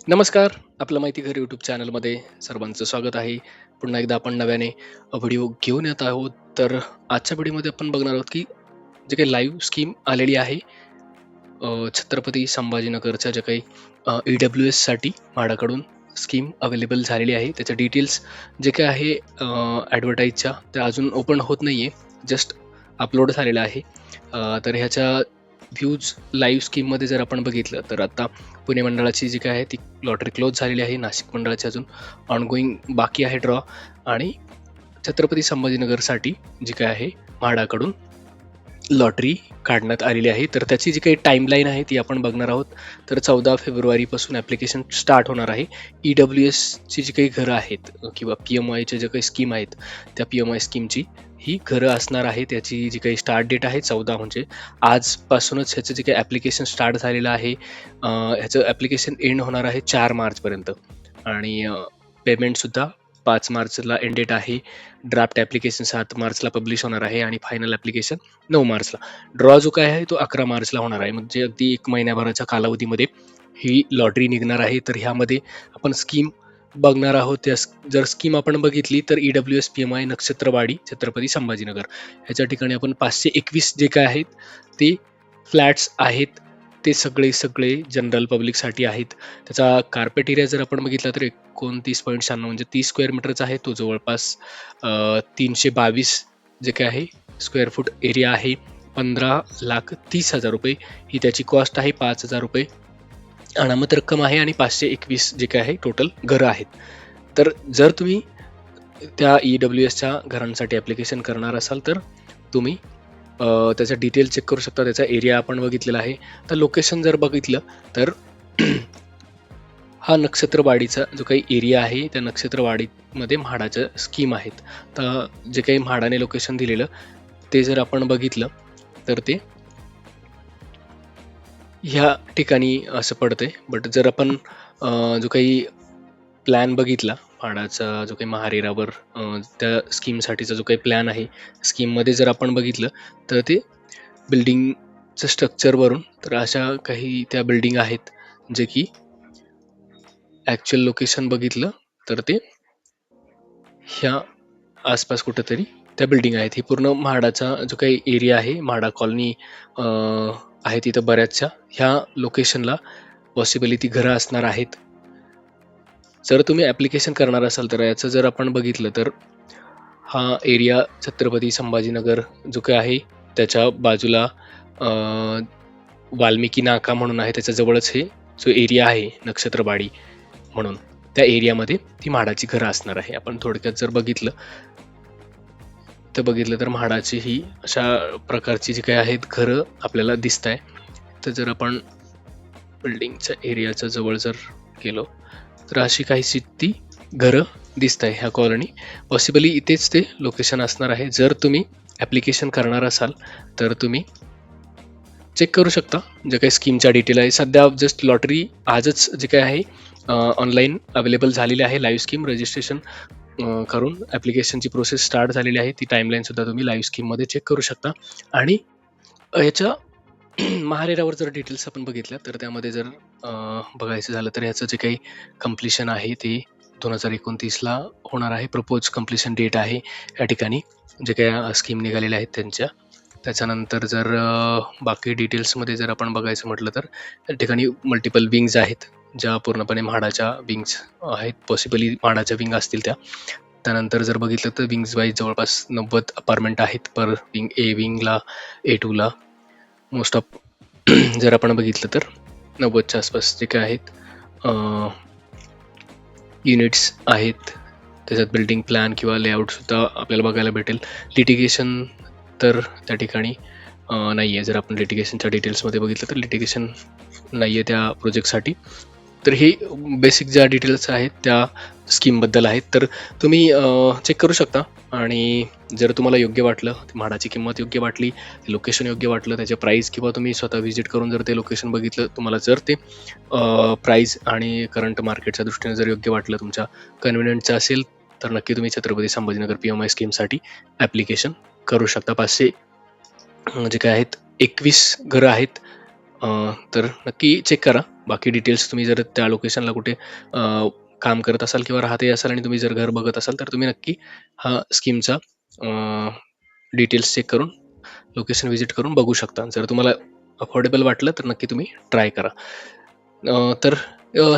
नमस्कार. आपलं माहिती घर यूट्यूब चॅनलमध्ये सर्वांचं स्वागत आहे. पुन्हा एकदा आपण नव्याने व्हिडिओ घेऊन येत आहोत. तर आजच्या व्हिडिओमध्ये आपण बघणार आहोत की जे काही लाईव्ह स्कीम आलेली आहे छत्रपती संभाजीनगरच्या ज्या काही EWSसाठी म्हाडाकडून स्कीम अवेलेबल झालेली आहे. त्याच्या डिटेल्स जे काही आहे ॲडव्हर्टाईजच्या त्या अजून ओपन होत नाही आहे. जस्ट अपलोड झालेलं आहे. तर ह्याच्या व्ह्यूज लाईव्ह स्कीममध्ये जर आपण बघितलं तर आता पुणे मंडळाची जी काय आहे ती लॉटरी क्लोज झालेली आहे. नाशिक मंडळाची अजून ऑनगोईंग बाकी आहे ड्रॉ आणि छत्रपती संभाजीनगरसाठी जी काय आहे म्हाडाकडून लॉटरी काढण्यात आलेली आहे. तर त्याची जी काही टाईमलाईन आहे ती आपण बघणार आहोत. तर 14 फेब्रुवारीपासून ॲप्लिकेशन स्टार्ट होणार आहे. EWSची जी काही घरं आहेत किंवा PMIच्या ज्या काही स्कीम आहेत त्या PMI स्कीमची ही घरं असणार आहे. त्याची जी काही स्टार्ट डेट आहे 14 म्हणजे आजपासूनच ह्याचं जे काही ॲप्लिकेशन स्टार्ट झालेलं आहे. ह्याचं ॲप्लिकेशन एंड होणार आहे 4 मार्चपर्यंत आणि पेमेंटसुद्धा 5 मार्चला एंड डेट आहे. ड्राफ्ट ॲप्लिकेशन 7 मार्चला पब्लिश होणार आहे आणि फायनल ॲप्लिकेशन 9 मार्चला. ड्रॉ जो काय आहे तो 11 मार्चला होणार आहे. म्हणजे अगदी 1 महिन्याभराच्या कालावधीमध्ये ही लॉटरी निघणार आहे. तर ह्यामध्ये आपण स्कीम बघणार आहोत. जर स्कीम आपण बघितली तर EWS PMI नक्षत्रवाडी छत्रपती संभाजीनगर ह्याच्या ठिकाणी आपण 521 जे काय आहेत ते फ्लॅट्स आहेत. ते सगळे जनरल पब्लिकसाठी आहेत. त्याचा कार्पेट एरिया जर आपण बघितला तर 29.96 म्हणजे 30 स्क्वेअर मीटरचा आहे. तो जवळपास 322 जे काय आहे स्क्वेअर फूट एरिया आहे. 15,30,000 रुपये ही त्याची कॉस्ट आहे. 5,000 रुपये अनामत रक्कम आहे आणि 521 जे काय आहे टोटल घरं आहेत. तर जर तुम्ही त्या EWSच्या घरांसाठी ॲप्लिकेशन करणार असाल तर तुम्ही त्याचा डिटेल चेक करू शकता. त्याचा एरिया आपण बघितलेला आहे. तर लोकेशन जर बघितलं तर हा नक्षत्रवाडीचा जो काही एरिया आहे त्या नक्षत्रवाडीमध्ये म्हाडाच्या स्कीम आहेत. तर जे काही म्हाडाने लोकेशन दिलेलं ते जर आपण बघितलं तर ते ह्या ठिकाणी असं पडतंय. बट जर आपण जो काही प्लॅन बघितला म्हाडाचा जो काही महारेरावर त्या स्कीमसाठीचा जो काही प्लॅन आहे स्कीममध्ये जर आपण बघितलं तर ते बिल्डिंगचं स्ट्रक्चरवरून तर अशा काही त्या बिल्डिंग आहेत जे की ॲक्च्युअल लोकेशन बघितलं तर ते ह्या आसपास कुठेतरी त्या बिल्डिंग आहेत. ही पूर्ण म्हाडाचा जो काही एरिया आहे म्हाडा कॉलनी आहे तिथं बऱ्याचशा ह्या लोकेशनला पॉसिबली ती घरं असणार आहेत. जर तुम्ही ॲप्लिकेशन करणार असाल तर याचं जर आपण बघितलं तर हा एरिया छत्रपती संभाजीनगर जो काही आहे त्याच्या बाजूला वाल्मिकी नाका म्हणून आहे. त्याच्या जवळच हे जो एरिया आहे नक्षत्रवाडी म्हणून त्या एरियामध्ये ती म्हाडाची घरं असणार आहे. आपण थोडक्यात जर बघितलं तर म्हाडाची ही अशा प्रकारची जी काही आहेत घरं आपल्याला दिसत आहे. तर जर आपण बिल्डिंगच्या एरियाच्या जवळ जर गेलो तर अशी काहीशी ती घरं दिसत आहे ह्या कॉलनी. पॉसिबली इथेच ते लोकेशन असणार आहे. जर तुम्ही ॲप्लिकेशन करणार असाल तर तुम्ही चेक करू शकता जे काही स्कीमच्या डिटेल आहे. सध्या जस्ट लॉटरी आजच जे काही आहे ऑनलाईन अवेलेबल झालेली आहे. लाईव्ह स्कीम रजिस्ट्रेशन करून ॲप्लिकेशनची प्रोसेस स्टार्ट झालेली आहे. ती टाईमलाईनसुद्धा तुम्ही लाईव्ह स्कीममध्ये चेक करू शकता. आणि ह्याच्या महारेरावर जर डिटेल्स आपण बघितल्या तर त्यामध्ये जर बघायचं झालं तर ह्याचं जे काही कम्प्लिशन आहे ते 2029ला होणार आहे. प्रपोज कम्प्लिशन डेट आहे या ठिकाणी जे काही स्कीम निघालेल्या आहेत त्यांच्या. त्याच्यानंतर जर बाकी डिटेल्समध्ये जर आपण बघायचं म्हटलं तर त्या ठिकाणी मल्टिपल विंग्ज आहेत ज्या पूर्णपणे म्हाडाच्या विंग्ज आहेत. पॉसिबली म्हाडाच्या विंग असतील त्या. त्यानंतर जर बघितलं तर विंग्ज वाईज जवळपास 90 अपार्टमेंट आहेत पर विंग. विंगला A2ला मोस्ट ऑफ जर आपण बघितलं तर 90च्या आसपास जे काय आहेत युनिट्स आहेत. त्याच्यात बिल्डिंग प्लॅन किंवा लेआउटसुद्धा आपल्याला बघायला भेटेल. लिटिगेशन तर त्या ठिकाणी नाही आहे. जर आपण लिटिगेशनच्या डिटेल्समध्ये बघितलं तर लिटिगेशन नाही आहे त्या प्रोजेक्टसाठी. तर हे बेसिक ज्या डिटेल्स आहेत त्या स्कीमबद्दल आहेत. तर तुम्ही चेक करू शकता आणि जर तुम्हाला योग्य वाटलं म्हाडाची किंमत योग्य वाटली लोकेशन योग्य वाटलं त्याचे प्राईस किंवा तुम्ही स्वतः व्हिजिट करून जर ते लोकेशन बघितलं तुम्हाला जर ते प्राईस आणि करंट मार्केटच्या दृष्टीने जर योग्य वाटलं तुमच्या कन्व्हिनियंटचं असेल तर नक्की तुम्ही छत्रपती संभाजीनगर PMI स्कीमसाठी ॲप्लिकेशन करू शकता. 500 जे काय आहेत 21 घरं आहेत. तर नक्की चेक करा बाकी डिटेल्स तुम्ही जर त्या लोकेशनला कुठे काम करत असाल किंवा राहतही असाल आणि तुम्ही जर घर बघत असाल तर तुम्ही नक्की हा स्कीमचा डिटेल्स चेक करून लोकेशन व्हिजिट करून बघू शकता. जर तुम्हाला अफोर्डेबल वाटलं तर नक्की तुम्ही ट्राय करा. तर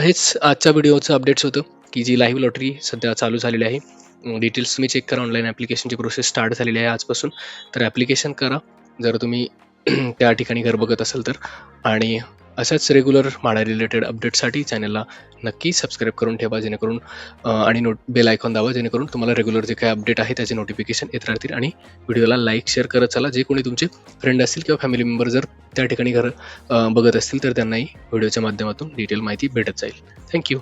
हेच आजच्या व्हिडिओचं अपडेट्स होतं की जी लाईव्ह लॉटरी सध्या चालू झालेली आहे. डिटेल्स तुम्ही चेक करा. ऑनलाईन ॲप्लिकेशनची प्रोसेस स्टार्ट झालेली आहे आजपासून. तर ॲप्लिकेशन करा जर तुम्ही त्या ठिकाणी घर बघत असाल तर. आणि अशाच रेग्युलर म्हाडा रिलेटेड अपडेट्ससाठी चॅनलला नक्की सबस्क्राईब करून ठेवा जेणेकरून आणि बेल आयकॉन दाबा जेणेकरून तुम्हाला रेग्युलर जे काही अपडेट आहे त्याचे नोटिफिकेशन येत राहतील. आणि व्हिडिओला लाईक शेअर करत चला. जे कोणी तुमचे फ्रेंड असतील किंवा फॅमिली मेंबर जर त्या ठिकाणी घर बघत असतील तर त्यांनाही व्हिडिओच्या माध्यमातून डिटेल माहिती भेटत जाईल. थँक्यू.